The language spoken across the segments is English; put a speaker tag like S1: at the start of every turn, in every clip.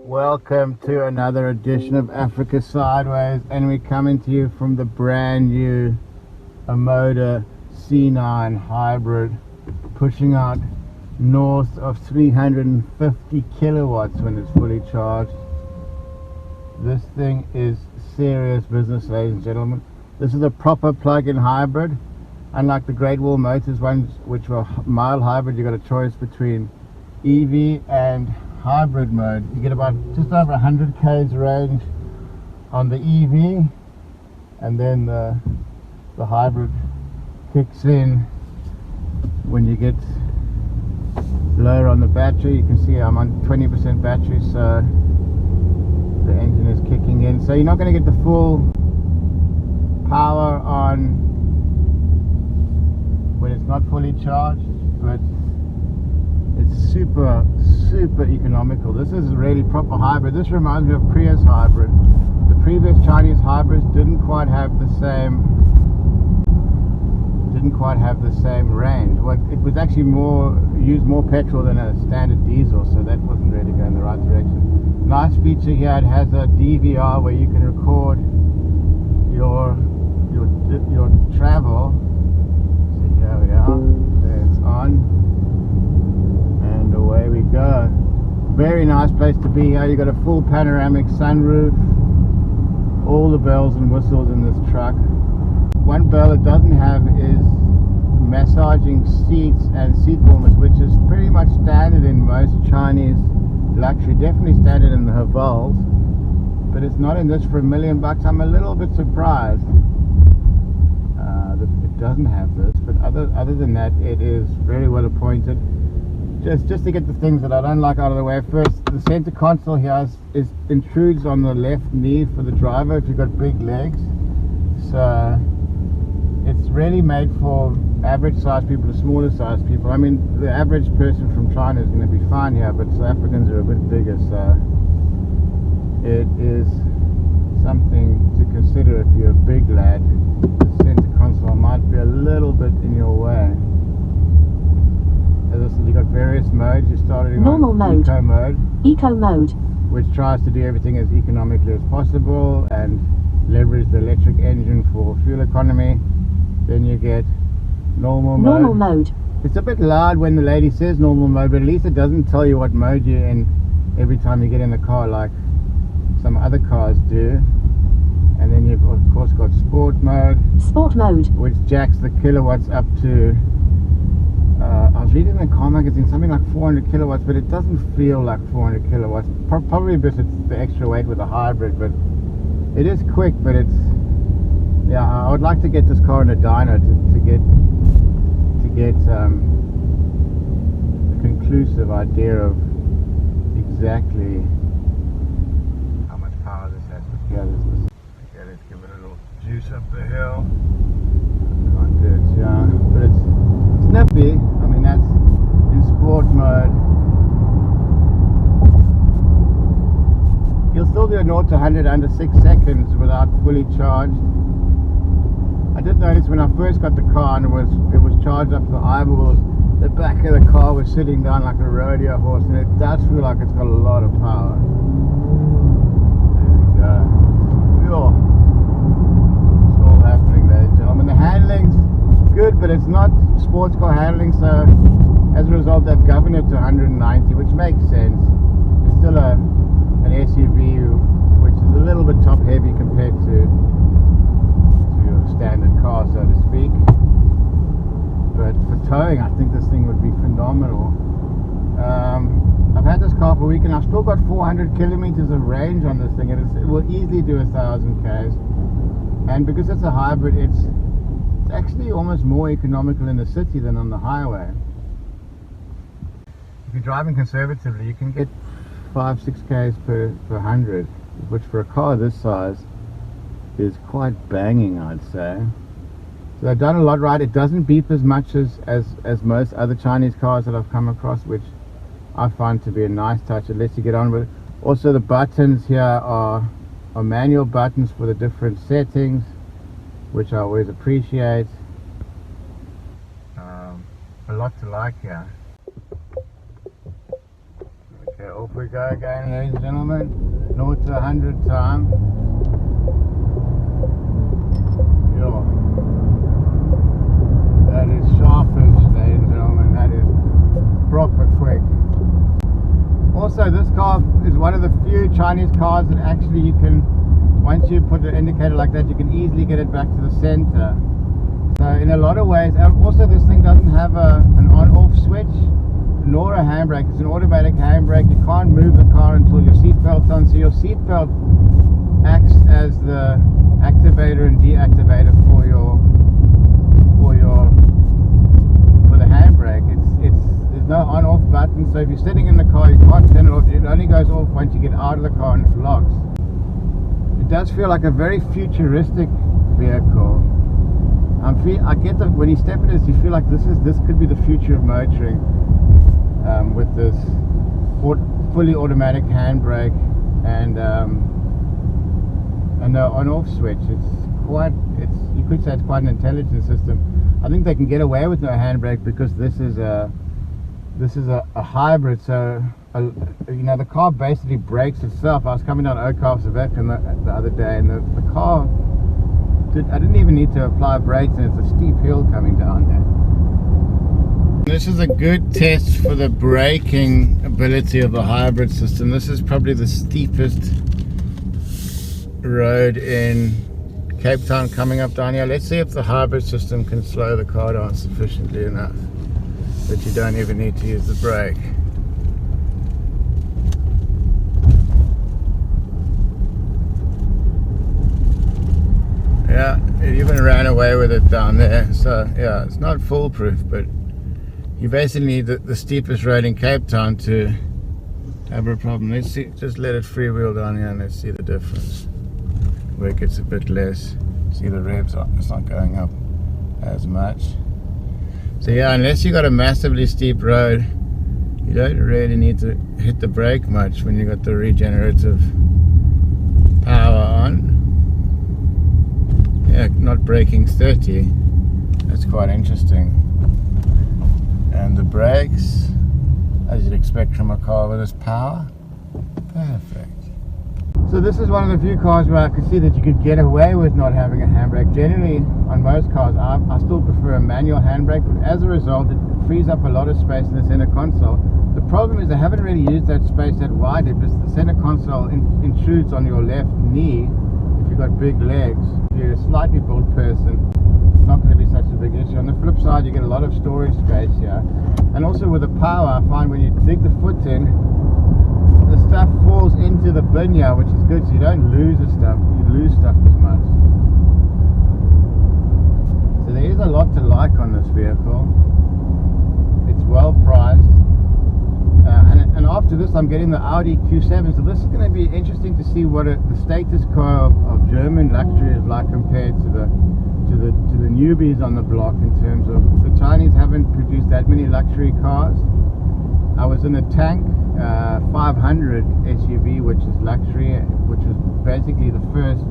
S1: Welcome to another edition of Africa Sideways, and we're coming to you from the brand new Omoda C9 hybrid, pushing out north of 350 kilowatts when it's fully charged. This thing is serious business, ladies and gentlemen. This is a proper plug-in hybrid. Unlike the Great Wall Motors ones, which were mild hybrid, you got a choice between EV and hybrid mode. You get about just over 100 k's range on the EV, and then the hybrid kicks in when you get lower on the battery. You can see I'm on 20% battery, so the engine is kicking in. So you're not going to get the full power on when it's not fully charged, but it's super economical. This is a really proper hybrid. This reminds me of Prius hybrid. The previous Chinese hybrids didn't quite have the same range. It was actually used more petrol than a standard diesel, so that wasn't really going the right direction. Nice feature here, it has a DVR where you can record your travel. So here we are, there it's on, and away we go. Very nice place to be here. You got a full panoramic sunroof, all the bells and whistles in this truck. One bell it doesn't have is massaging seats and seat warmers, which is pretty much standard in most Chinese luxury, definitely standard in the Havals, but it's not in this for $1 million. I'm a little bit surprised that it doesn't have this, but other than that, it is very well appointed. Just to get the things that I don't like out of the way first, the center console here intrudes on the left knee for the driver if you've got big legs. So it's really made for average sized people to smaller sized people. I mean, the average person from China is going to be fine here, but South Africans are a bit bigger, so it is something to consider if you're a big lad. The center console might be a little bit in your way. As I said, you got various modes. You started in
S2: normal mode,
S1: eco mode, which tries to do everything as economically as possible and leverage the electric engine for fuel economy. Then you get normal mode. It's a bit loud when the lady says normal mode, but at least it doesn't tell you what mode you're in every time you get in the car like some other cars do. And then you've of course got sport mode, which jacks the kilowatts up to I was reading in the car magazine something like 400 kilowatts, but it doesn't feel like 400 kilowatts. Probably because it's the extra weight with a hybrid, but it is quick. But it's, yeah, I would like to get this car in a dyno to get a conclusive idea of exactly how much power this has. Yeah, okay, let's give it a little juice up the hill. Can't do it, yeah, but it's snippy. I mean, that's in sport mode. You'll still do a 0 to 100 under 6 seconds without fully charged. I did notice when I first got the car and it was charged up to the eyeballs, the back of the car was sitting down like a rodeo horse, and it does feel like it's got a lot of power. There we go. Yo. It's all happening, ladies and gentlemen. The handling's good, but it's not sports car handling, so as a result they've governed it to 190, which makes sense. It's still an SUV, which is a little bit top heavy compared to a standard car, so to speak. But for towing, I think this thing would be phenomenal. I've had this car for a week and I've still got 400 kilometers of range on this thing, and it will easily do 1,000 k's. And because it's a hybrid, it's actually almost more economical in the city than on the highway. If you're driving conservatively, you can get 5-6 k's per 100, which for a car this size is quite banging, I'd say. So they've done a lot right. It doesn't beep as much as most other Chinese cars that I've come across, which I find to be a nice touch. It lets you get on with it. Also, the buttons here are manual buttons for the different settings, which I always appreciate. A lot to like here. Okay, Off we go again, ladies and gentlemen. 0 to 100 time. Yo. That is sharpish, ladies and gentlemen. That is proper quick. Also, this car is one of the few Chinese cars that actually you can, once you put an indicator like that, you can easily get it back to the center. So in a lot of ways, also this thing doesn't have an on-off switch nor a handbrake. It's an automatic handbrake. You can't move the car until your seatbelt's on. So your seatbelt acts as the activator and deactivator for the handbrake. There's no on-off button. So if you're sitting in the car, you can't turn it off. It only goes off once you get out of the car and it locks. It does feel like a very futuristic vehicle. I get that when you step into this, you feel like this could be the future of motoring, with this fully automatic handbrake and no on-off switch. You could say it's quite an intelligent system. I think they can get away with no handbrake because this is a hybrid. So the car basically brakes itself. I was coming down Oakhoffsweg the other day, and the car. I didn't even need to apply brakes, and it's a steep hill coming down there. This is a good test for the braking ability of the hybrid system. This is probably the steepest road in Cape Town coming up down here. Let's see if the hybrid system can slow the car down sufficiently enough that you don't even need to use the brake. Yeah, it even ran away with it down there. So yeah, it's not foolproof, but you basically need the steepest road in Cape Town to have a problem. Let's see, just let it freewheel down here and let's see the difference. Where it gets a bit less. See the revs, it's not going up as much. So yeah, unless you got a massively steep road, you don't really need to hit the brake much when you got the regenerative power on. Yeah, not braking 30. That's quite interesting. And the brakes, as you'd expect from a car with this power, perfect. So this is one of the few cars where I could see that you could get away with not having a handbrake. Generally, on most cars, I still prefer a manual handbrake, but as a result, it frees up a lot of space in the center console. The problem is I haven't really used that space that wide because the center console intrudes on your left knee if you've got big legs. If you're a slightly built person, it's not going to be such a big issue. On the flip side, you get a lot of storage space here. And also with the power, I find when you dig the foot in, the stuff falls into the bin here, which is good, so you don't lose the stuff. You lose stuff as much. So there is a lot to like on this vehicle. It's well priced. And after this, I'm getting the Audi Q7. So this is going to be interesting to see what the status quo of German luxury is like compared to the newbies on the block. In terms of the Chinese haven't produced that many luxury cars. I was in a Tank 500 SUV, which is luxury, which was basically the first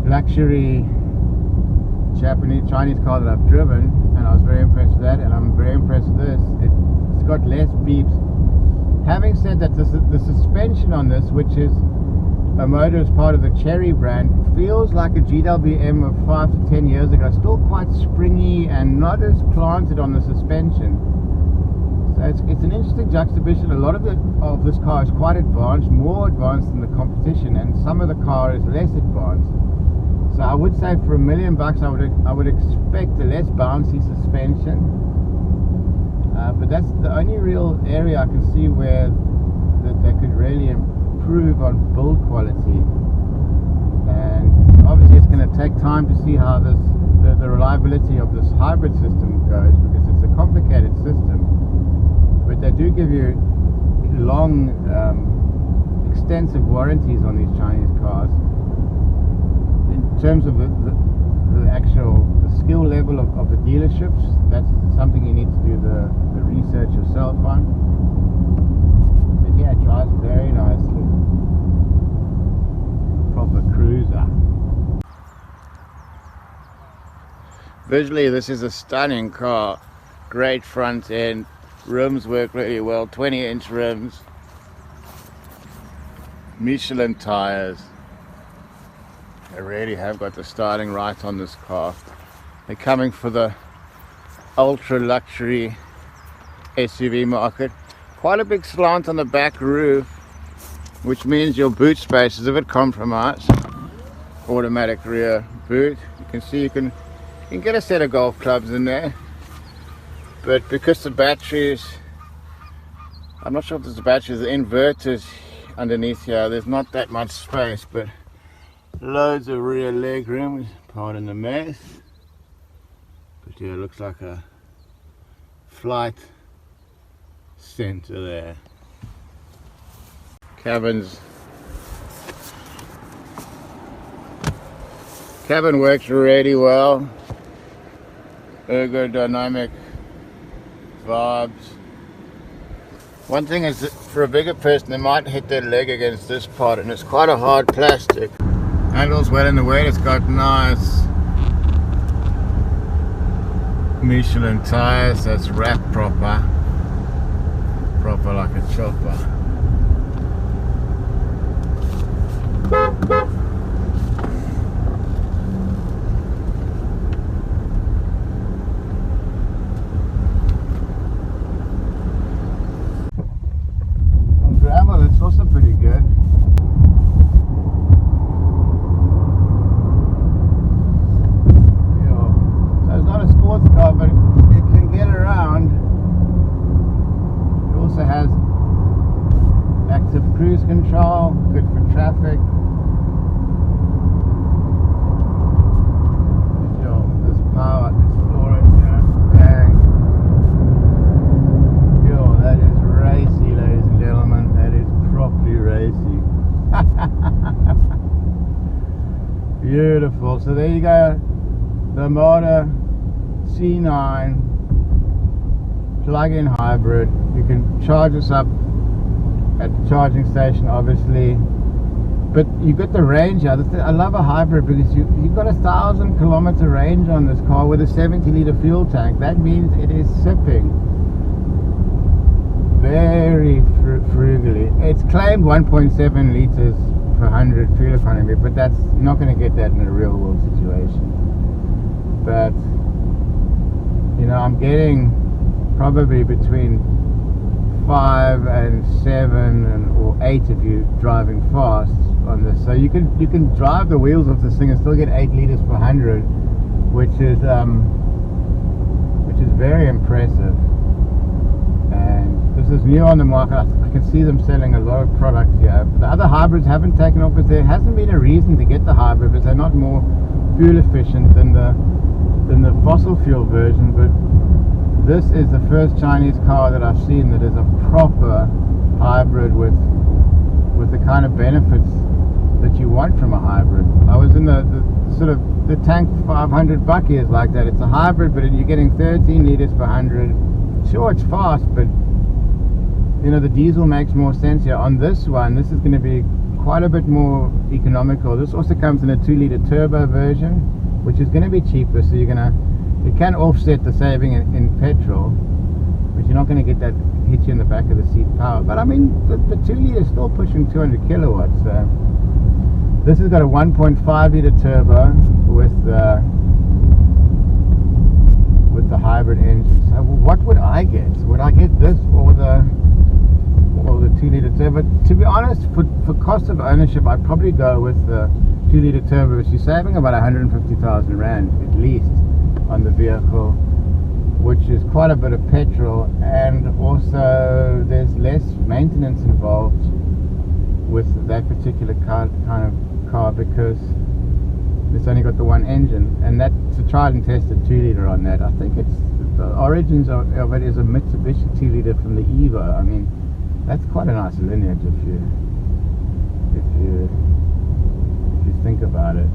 S1: luxury Chinese car that I've driven, and I was very impressed with that, and I'm very impressed with this. It's got less beeps. Having said that, the suspension on this, which is Omoda as part of the Cherry brand, feels like a GWM of 5 to 10 years ago. Still quite springy and not as planted on the suspension. So it's an interesting juxtaposition. A lot of this car is quite advanced, more advanced than the competition, and some of the car is less advanced. So I would say for $1 million, I would expect a less bouncy suspension. But that's the only real area I can see where that they could really improve on build quality. And obviously it's going to take time to see how the reliability of this hybrid system goes, because it's a complicated system. But they do give you long, extensive warranties on these Chinese cars. In terms of the skill level of the dealerships, that's something you need to do the research yourself on. But yeah, it drives very nicely. Proper cruiser. Visually, this is a stunning car. Great front end. Rims work really well, 20-inch rims. Michelin tires. They really have got the starting right on this car. They're coming for the ultra luxury SUV market. Quite a big slant on the back roof, which means your boot space is a bit compromised. Automatic rear boot. You can see you can get a set of golf clubs in there, but because the batteries, I'm not sure if there's the batteries, the inverters underneath here, there's not that much space, but loads of rear leg room. Pardon the mess, but yeah, it looks like a flight center there. Cabin works really well. Ergodynamic vibes. One thing is that for a bigger person, they might hit their leg against this part, and it's quite a hard plastic. Handles well in the weight. It's got nice Michelin tires. That's wrapped proper like a chopper. On gravel, it's also pretty good. So it's not a sports car, but it can get around. It also has active cruise control, good for traffic. There's power, there's floor right there. Bang. Yo, that is racy, ladies and gentlemen. That is properly racy. Beautiful. So there you go. The Omoda C9 plug-in hybrid. You can charge this up at the charging station, obviously, but you get the range here. I love a hybrid because you've got 1,000 kilometer range on this car with a 70-liter fuel tank. That means it is sipping very frugally. It's claimed 1.7 liters per 100 fuel economy, but that's not going to get that in a real world situation. But I'm getting probably between 5 and 7 or 8 if you're driving fast on this. So you can drive the wheels of this thing and still get 8 liters per 100, which is very impressive. And this is new on the market. I can see them selling a lot of products here. The other hybrids haven't taken off, but there hasn't been a reason to get the hybrid because they're not more fuel efficient than the fossil fuel version. But this is the first Chinese car that I've seen that is a proper hybrid with the kind of benefits that you want from a hybrid. I was in the sort of the tank 500 bucky is like that. It's a hybrid, but you're getting 13 liters per 100. Sure, it's fast, but the diesel makes more sense here. On this one, this is going to be quite a bit more economical. This also comes in a 2-liter turbo version, which is going to be cheaper, so it can offset the saving in petrol, but you're not going to get that hit you in the back of the seat power. But I mean, the 2 liter is still pushing 200 kilowatts. So this has got a 1.5 liter turbo with the hybrid engine. So what would I get? Would I get this or the 2 liter turbo? To be honest, for cost of ownership, I'd probably go with the 2 liter turbo, which you're saving about 150,000 rand at least on the vehicle, which is quite a bit of petrol, and also there's less maintenance involved with that particular kind of car because it's only got the one engine, and that's a tried and tested 2 liter on that. I think the origins of it is a Mitsubishi 2 liter from the Evo. I mean, that's quite a nice lineage if you think about it.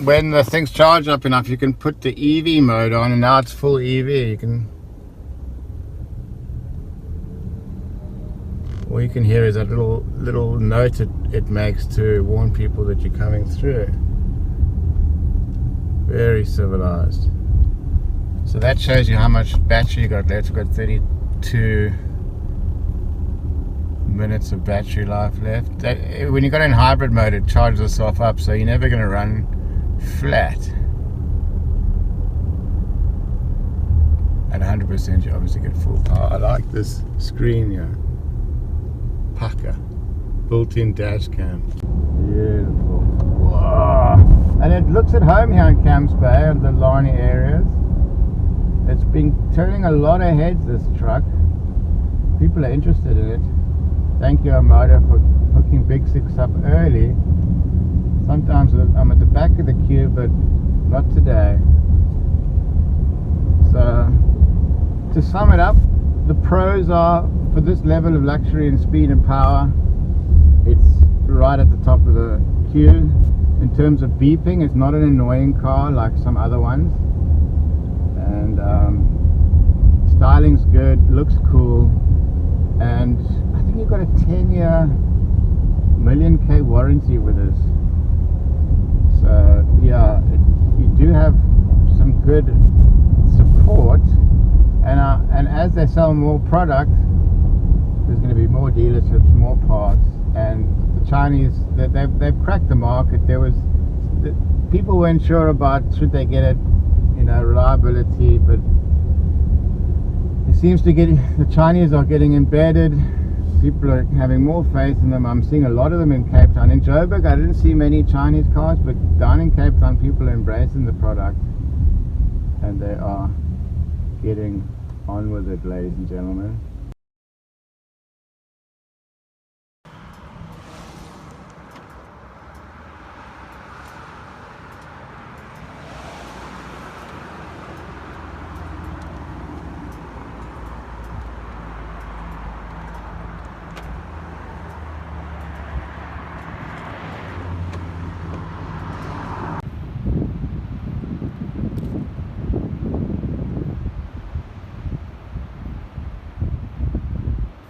S1: When the thing's charged up enough, you can put the EV mode on, and now it's full EV. All you can hear is that little note it makes to warn people that you're coming through. Very civilized. So that shows you how much battery you got left. We've got 32 minutes of battery life left. When you got in hybrid mode, it charges itself up, so you're never going to run flat. At 100% you obviously get full power. I like this screen here. Pucker. Built-in dash cam. Beautiful. Wow. And it looks at home here in Camps Bay and the Larney areas. It's been turning a lot of heads, this truck. People are interested in it. Thank you, Omoda, for hooking Big Six up early. Sometimes I'm at the back of the queue, but not today. So, to sum it up, the pros are, for this level of luxury and speed and power, it's right at the top of the queue. In terms of beeping, it's not an annoying car like some other ones. And styling's good, looks cool, and I think you've got a 10-year million-K warranty with this. So yeah, you do have some good support, and as they sell more product, there's going to be more dealerships, more parts, and the Chinese, they've cracked the market. People weren't sure about should they get it, reliability, but it seems to the Chinese are getting embedded. People are having more faith in them. I'm seeing a lot of them in Cape Town. In Joburg I didn't see many Chinese cars, but down in Cape Town people are embracing the product, and they are getting on with it, ladies and gentlemen.